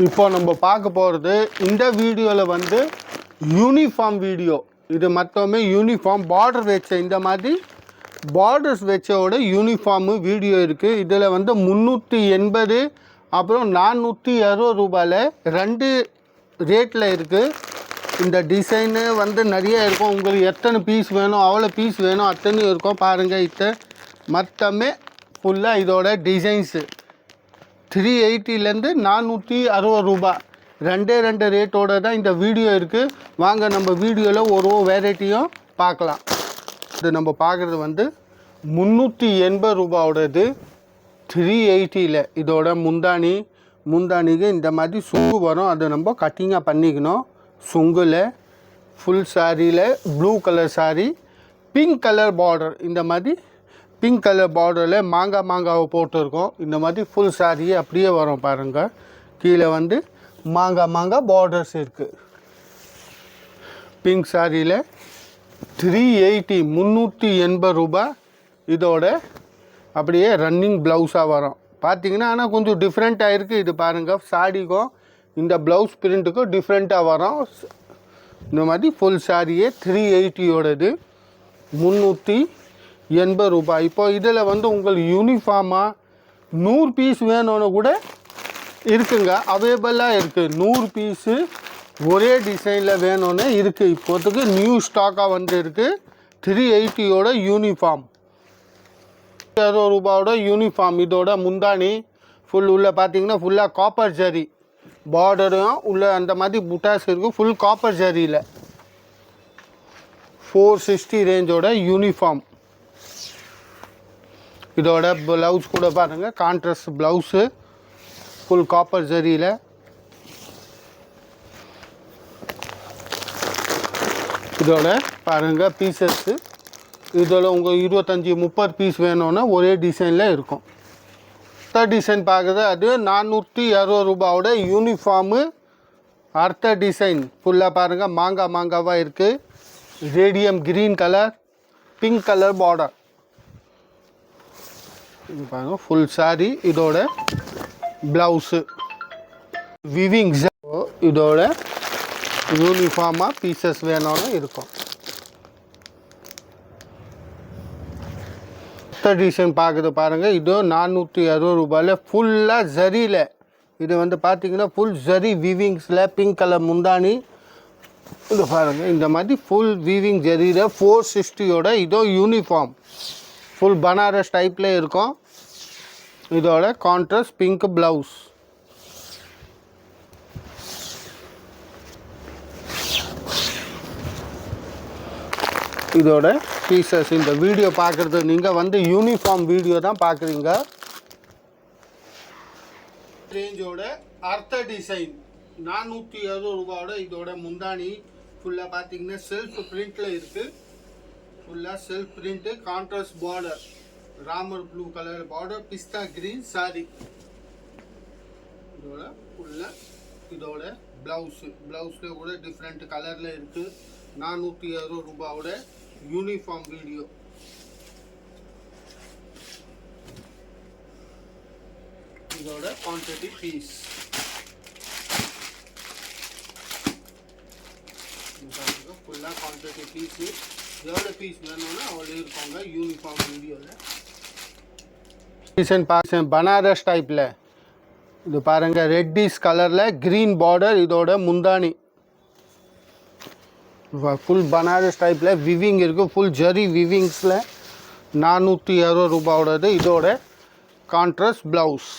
இப்போ நம்ம பார்க்க போகிறது இந்த வீடியோவில் வந்து யூனிஃபார்ம் வீடியோ. இது மொத்தமே யூனிஃபார்ம் பார்டர் வச்ச இந்த மாதிரி பார்டர்ஸ் வச்சோட யூனிஃபார்மு வீடியோ இருக்குது. இதில் வந்து 380 அப்புறம் 460 ரூபாயில் 2 ரேட்டில் இருக்குது. இந்த டிசைனு வந்து நிறைய இருக்கும். உங்களுக்கு எத்தனை பீஸ் வேணும் அவ்வளோ பீஸ் வேணும் அத்தனையும் இருக்கும். பாருங்கள், இதை மொத்தமே ஃபுல்லாக இதோட டிசைன்ஸு 380லேருந்து 460 ரூபா 2 ரேட்டோடு தான் இந்த வீடியோ இருக்குது. வாங்க நம்ம வீடியோவில் ஒரு வெரைட்டியும் பார்க்கலாம். இது நம்ம பார்க்குறது வந்து 380 ரூபாவோடது 380ல். இதோட முந்தானிக்கு இந்த மாதிரி சுங்கு வரும். அதை நம்ம கட்டிங்காக பண்ணிக்கணும். சுங்கில் ஃபுல் சாரியில் blue colour sorry, pink colour border. இந்த மாதிரி பிங்க் கலர் பார்டரில் மாங்காவை போட்டிருக்கோம். இந்த மாதிரி ஃபுல் சாரியே அப்படியே வரும் பாருங்கள். கீழே வந்து மாங்காய் பார்டர்ஸ் இருக்குது. பிங்க் சாரியில் 380 ரூபா. இதோட அப்படியே ரன்னிங் ப்ளவுஸாக வரும் பார்த்தீங்கன்னா. ஆனால் கொஞ்சம் டிஃப்ரெண்ட்டாக இருக்குது. இது பாருங்கள், சாரிக்கும் இந்த ப்ளவுஸ் பிரிண்ட்டுக்கும் டிஃப்ரெண்ட்டாக வரும். இந்த மாதிரி ஃபுல் சாரியே 380யோடது 380 ரூபா. இப்போ இதில் வந்து உங்களுக்கு யூனிஃபார்மாக 100 பீஸ் வேணும்னு கூட இருக்குங்க, அவைலபிளாக இருக்குது. 100 பீஸு ஒரே டிசைனில் வேணும்னு இருக்குது. இப்போதுக்கு நியூ ஸ்டாக்காக வந்து இருக்குது. 380யோட யூனிஃபார்ம், 60 ரூபாவோட யூனிஃபார்ம். இதோட முந்தானி ஃபுல் உள்ள பார்த்தீங்கன்னா ஃபுல்லாக காப்பர் ஜரி பார்டரும் உள்ள அந்த மாதிரி புட்டாஸ் இருக்குது. ஃபுல் காப்பர் ஜரியில் 460 ரேஞ்சோட யூனிஃபார்ம். இதோட ப்ளவுஸ் கூட பாருங்கள், கான்ட்ராஸ்ட் ப்ளவுஸு ஃபுல் காப்பர் ஜரியில். இதோட பாருங்கள் பீசஸ்ஸு. இதோட உங்கள் 25-30 பீஸ் வேணும்னா ஒரே டிசைனில் இருக்கும். அடுத்த டிசைன் பார்க்குறது அது 460 ரூபாவோட யூனிஃபார்மு. அடுத்த டிசைன் ஃபுல்லாக பாருங்கள், மாங்காவாக இருக்குது. Radium green colour, pink colour border. இது பாருங்கள் ஃபுல் சாரி. இதோட ப்ளவுஸு விவிங்ஸ். இதோட யூனிஃபார்மாக பீசஸ் வேணும்னு இருக்கும். டிசைன் பார்க்குறது பாருங்கள். இது 460 ரூபாயில் ஃபுல்லாக ஜரியில். இது வந்து பார்த்திங்கன்னா ஃபுல் ஜரி வீவிங்ஸில் பிங்க் கலர் முந்தானி. இது பாருங்கள், இந்த மாதிரி ஃபுல் வீவிங் ஜரியில் 460யோட இதோ யூனிஃபார்ம் ஃபுல் பனாரஸ் டைப்பில் இருக்கும். இதோட கான்ட்ராஸ்ட் பிங்க் ப்ளவுஸ். இதோட பீசஸ். இந்த வீடியோ பார்க்குறது நீங்கள் வந்து யூனிஃபார்ம் வீடியோ தான் பார்க்குறீங்க. ரேஞ்சோட அடுத்த டிசைன் 460 ரூபாவோட இதோட முந்தானி ஃபுல்லாக பார்த்தீங்கன்னா செல்ஃப் பிரிண்டில் இருக்குது. ஃபுல்லாக self print, contrast border, Ramar blue colour border, பிஸ்தா க்ரீன் சாரி. இதோட ஃபுல்லாக இதோட ப்ளவுஸில் கூட டிஃப்ரெண்ட் கலரில் இருக்குது. 460 ரூபாவோட யூனிஃபார்ம் வீடியோ. இதோட குவான்டிட்டி பீஸ் ஃபுல்லாக குவான்டிட்டி பீஸு. எவ்வளோ பீஸ் வேணும்னா அவ்வளோ இருப்பாங்க யூனிஃபார்ம் வீடியோவில். டிசைன் பனாரஸ் டைப்பில். இது பாருங்கள், ரெட்டிஷ் கலரில் க்ரீன் பார்டர். இதோட முந்தானி ஃபுல் பனாரஸ் டைப்பில் விவிங் இருக்குது. ஃபுல் ஜரி விவிங்ஸில் 460 ரூபாவோடது. இதோட கான்ட்ராஸ்ட் ப்ளவுஸ்.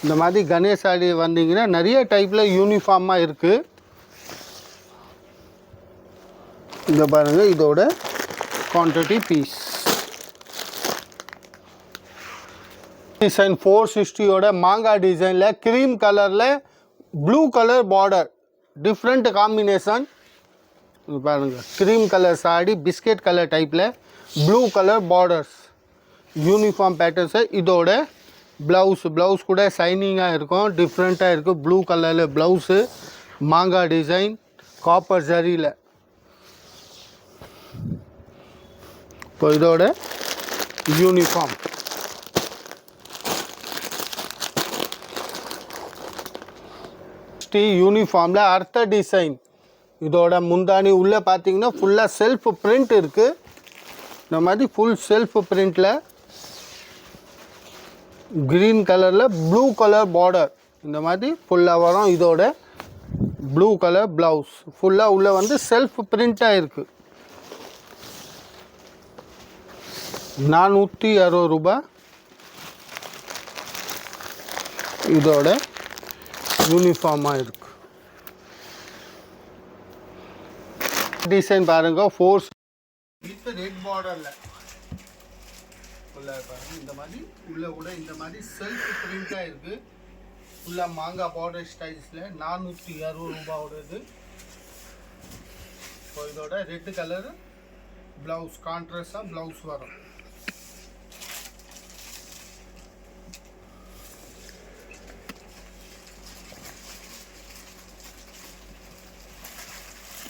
இந்த மாதிரி கணேஷ் சாரி வந்தீங்கன்னா நிறைய டைப்பில் யூனிஃபார்மாக இருக்குது. இந்த பாருங்கள், இதோட குவான்டிட்டி பீஸ். டிசைன் 460யோட மாங்காய் டிசைனில் க்ரீம் கலரில் blue colour border, different combination. பாருங்கள், cream colour sari biscuit colour டைப்பில் blue colour borders uniform patterns. இதோட ப்ளவுஸ் கூட ஷைனிங்காக இருக்கும், டிஃப்ரெண்ட்டாக இருக்குது. ப்ளூ கலரில் ப்ளவுஸு, மாங்காய் டிசைன், காப்பர் ஜரியில். இப்போ இதோட யூனிஃபார்ம் 460 யூனிஃபார்மில் அர்த்த டிசைன். இதோட முந்தானி உள்ளே பார்த்தீங்கன்னா ஃபுல்லாக செல்ஃப் பிரிண்ட் இருக்குது. இந்த மாதிரி ஃபுல் செல்ஃப் பிரிண்டில் க்ரீன் கலரில் ப்ளூ கலர் பார்டர் இந்த மாதிரி ஃபுல்லாக வரும். இதோட ப்ளூ கலர் ப்ளவுஸ் ஃபுல்லாக உள்ளே வந்து செல்ஃப் பிரிண்ட்டாக இருக்குது. 460 ரூபாய். இதோட யூனிஃபார்மாக இருக்குது. டிசைன் பாருங்கள் 4 வித் ரெட் பார்டரில் ஃபுல்லாக பாருங்கள். இந்த மாதிரி உள்ளே கூட இந்த மாதிரி செல்ஃப் பிரிண்ட்டாக இருக்குது. ஃபுல்லாக மாங்காய் பார்டர் ஸ்டைல்ஸில் 460 ரூபாயோடது. ஸோ இதோட ரெட் கலர் ப்ளவுஸ் கான்ட்ராஸ்டாக ப்ளவுஸ் வரும்.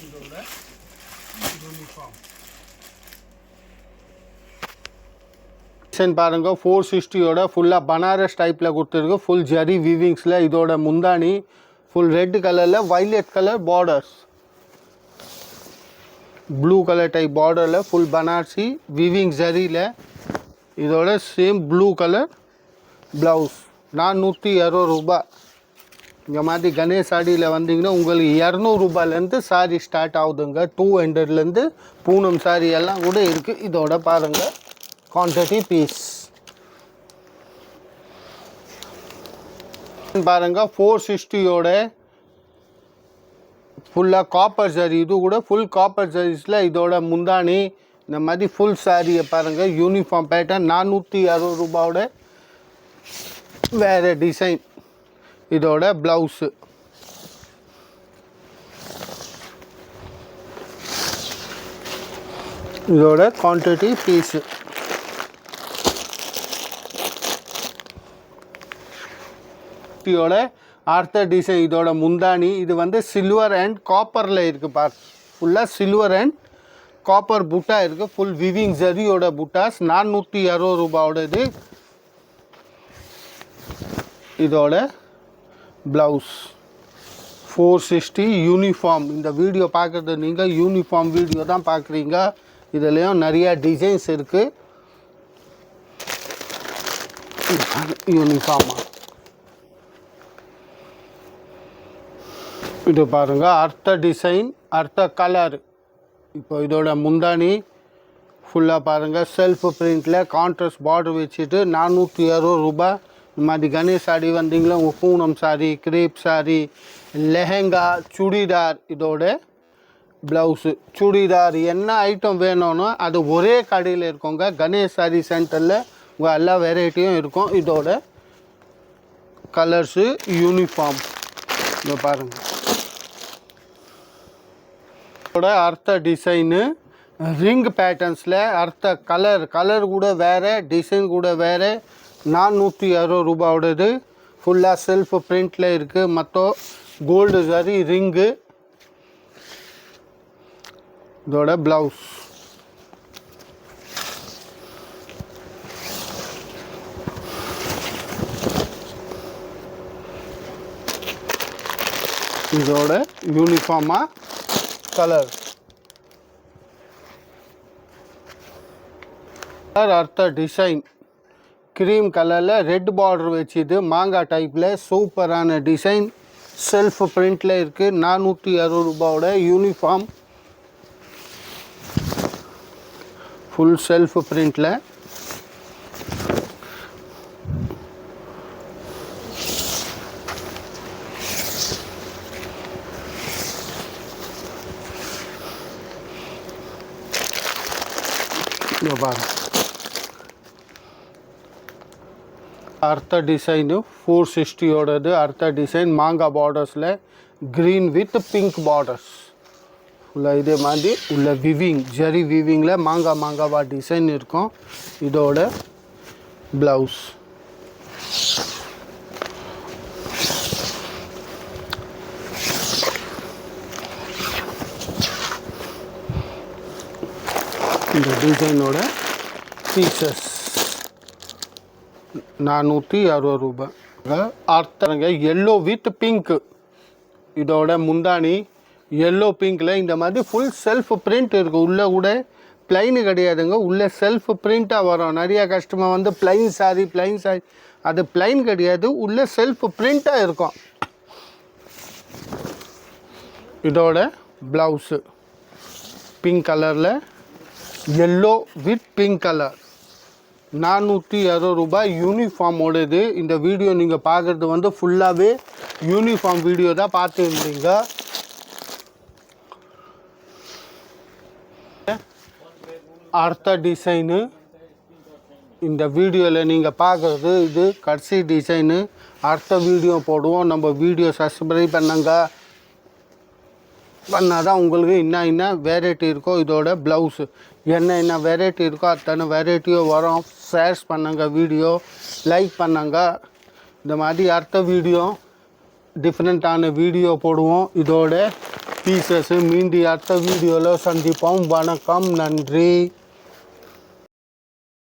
இதோட யூனிஃபார்ம் டிசைன் பாருங்கள் 460யோட ஃபுல்லாக பனாரஸ் டைப்பில் கொடுத்துருக்கு. ஃபுல் ஜரி வீவிங்ஸில். இதோட முந்தானி ஃபுல் ரெட் கலரில் violet colour borders, blue colour type பார்டரில் ஃபுல் பனாரசி வீவிங் ஜரியில். இதோட சேம் ப்ளூ கலர் ப்ளவுஸ் 460 ரூபாய். இந்த மாதிரி கணேஷ் சாடியில் வந்தீங்கன்னா உங்களுக்கு 200 ரூபாயிலேருந்து சாரி ஸ்டார்ட் ஆகுதுங்க. 200லேருந்து பூனம் சாரி எல்லாம் கூட இருக்குது. இதோட பாருங்கள் குவான்டிட்டி பீஸ் பாருங்கள் 460யோட ஃபுல்லாக காப்பர் ஜரி. இது கூட ஃபுல் காப்பர் ஜரிஸில். இதோட முந்தானி இந்த மாதிரி ஃபுல் சாரியை பாருங்கள். யூனிஃபார்ம் பேட்டர்ன் 460 ரூபாயோட வேறு டிசைன். இதோட ப்ளவுஸு இதோட குவான்டிட்டி பீஸு. இதோட அடுத்த டிசைன். இதோட முந்தானி இது வந்து சில்வர் அண்ட் காப்பரில் இருக்குது. பார் ஃபுல்லாக சில்வர் அண்ட் காப்பர் புட்டா இருக்குது. ஃபுல் விவிங் ஜரியோட புட்டாஸ் 460 ரூபாயோடது. இதோட ப்ளவுஸ் 460 யூனிஃபார்ம். இந்த வீடியோ பார்க்குறது நீங்கள் யூனிஃபார்ம் வீடியோ தான் பார்க்குறீங்க. இதுலேயும் நிறையா டிசைன்ஸ் இருக்குது. யூனிஃபார்மாக இது பாருங்கள் அர்த்த டிசைன், அர்த்த கலர். இப்போ இதோட முந்தானி ஃபுல்லாக பாருங்கள் செல்ஃப் பிரிண்டில் கான்ட்ராஸ்ட் பார்டர் வச்சுட்டு 460 ரூபாய். இந்த மாதிரி கணேஷ் சாரி வந்தீங்களா உங்கள் பூனம் சாரி, கிரேப் சாரி, லெஹெங்கா, சுடிதார். இதோட ப்ளவுஸு சுடிதார் என்ன ஐட்டம் வேணும்னோ அது ஒரே கடையில் இருக்கோங்க. கணேஷ் சாரி சென்டரில் உங்கள் எல்லா வெரைட்டியும் இருக்கும். இதோட கலர்ஸு யூனிஃபார்ம் இதை பாருங்கள். இதோட அர்த்த டிசைனு ரிங் பேட்டர்ன்ஸில் அர்த்த கலர் கூட வேறு, டிசைன் கூட வேறு. 460 ரூபாயோடது. ஃபுல்லாக செல்ஃப் பிரிண்டில் இருக்குது. மொத்தம் கோல்டு சரி ரிங்கு. இதோட ப்ளவுஸ் இதோட யூனிஃபார்மாக கலர் அர்த்த டிசைன் க்ரீம் கலரில் ரெட் பார்டர் வச்சுது மாங்காய் டைப்பில் சூப்பரான டிசைன். செல்ஃப் பிரிண்டில் இருக்குது. 460 ரூபாயோட யூனிஃபார்ம் ஃபுல் செல்ஃப் பிரிண்டில். பாருங்க அர்த்த டிசைனு 460யோடது. அர்த்த டிசைன் மாங்காய் பார்டர்ஸில் க்ரீன் வித் பிங்க் பார்டர்ஸ் உள்ள. இதே மாதிரி உள்ள விவிங் ஜரி விவிங்கில் மாங்காவா டிசைன் இருக்கும். இதோட ப்ளவுஸ் இந்த டிசைனோட பீசஸ் 460 ரூபாய். அர்த்தங்க எல்லோ வித் பிங்க்கு இதோட முந்தானி எல்லோ பிங்க்கில் இந்த மாதிரி ஃபுல் செல்ஃப் பிரிண்ட் இருக்குது. உள்ளே கூட பிளைனு கிடையாதுங்க, உள்ளே செல்ஃப் பிரிண்ட்டாக வரும். நிறையா கஸ்டமர் வந்து பிளைன் சாரி அது பிளைன் கிடையாது, உள்ளே செல்ஃப் பிரிண்ட்டாக இருக்கும். இதோட ப்ளவுஸு பிங்க் கலரில் எல்லோ வித் பிங்க் கலர் 460 ரூபாய் யூனிஃபார்மோடது. இந்த வீடியோ நீங்கள் பார்க்குறது வந்து ஃபுல்லாகவே யூனிஃபார்ம் வீடியோ தான் பார்த்துருந்தீங்க. அடுத்த டிசைனு இந்த வீடியோவில் நீங்கள் பார்க்குறது இது கடைசி டிசைனு. அடுத்த வீடியோ போடுவோம். நம்ம வீடியோ சப்ஸ்கிரைப் பண்ணால் தான் உங்களுக்கு என்ன வெரைட்டி இருக்கோ. இதோட ப்ளவுஸு என்ன வெரைட்டி இருக்கோ அத்தனை வெரைட்டியும் வரும். ஷேர்ஸ் பண்ணுங்க, வீடியோ லைக் பண்ணுங்க. இந்த மாதிரி அடுத்த வீடியோ டிஃப்ரெண்ட்டான வீடியோ போடுவோம். இதோட பீசஸ்ஸு மீண்டி அடுத்த வீடியோவில் சந்திப்போம். வணக்கம், நன்றி.